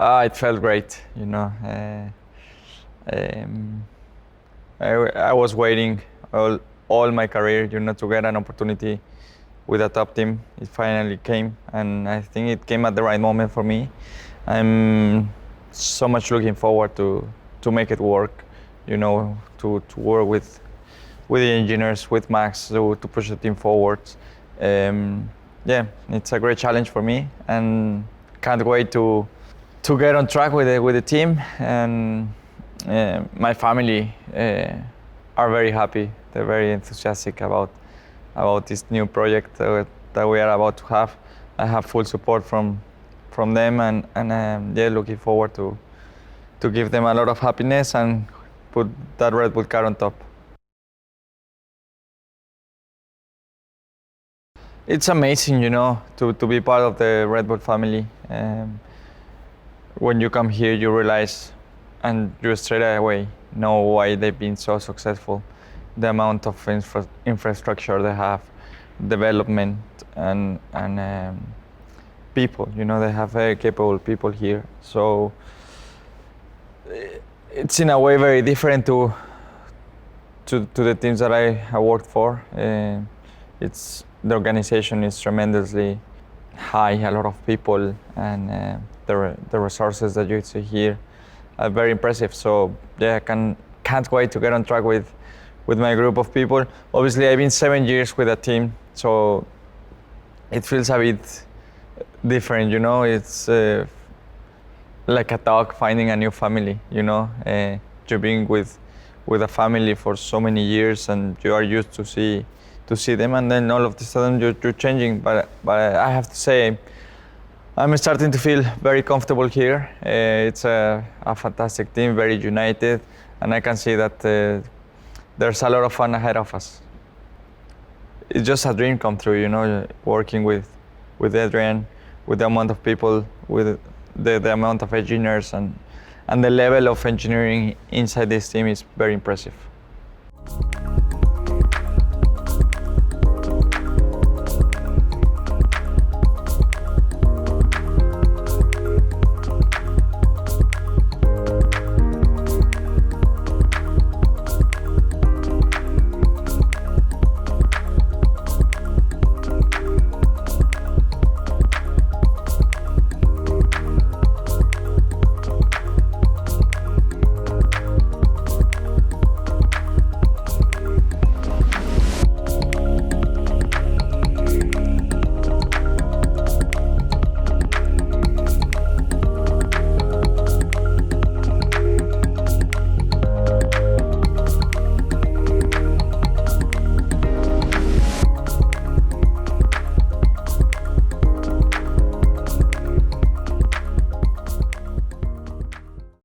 It felt great, you know. Um, I was waiting all my career, you know, to get an opportunity with a top team. It finally came, and I think it came at the right moment for me. I'm so much looking forward to make it work, you know, to work with the engineers, with Max, to push the team forward. Yeah, it's a great challenge for me, and can't wait to get on track with the team. And my family are very happy. They're very enthusiastic about this new project that we are about to have. I have full support from them, and yeah, looking forward to give them a lot of happiness and put that Red Bull car on top. It's amazing, you know, to be part of the Red Bull family. When you come here, you realize, and you straight away know why they've been so successful. The amount of infrastructure they have, development, and people. You know, they have very capable people here. So it's in a way very different to the teams that I worked for. It's the organization is tremendously high, a lot of people, and the resources that you see here are very impressive. So yeah, can't wait to get on track with my group of people. Obviously, I've been 7 years with a team, so it feels a bit different, you know. It's like a dog finding a new family, you know. You've been with a family for so many years, and you are used to see them, and then all of a sudden you're changing. But I have to say, I'm starting to feel very comfortable here. It's a fantastic team, very united, and I can see that there's a lot of fun ahead of us. It's just a dream come true, you know, working with Adrian, with the amount of people, with the amount of engineers, and the level of engineering inside this team is very impressive.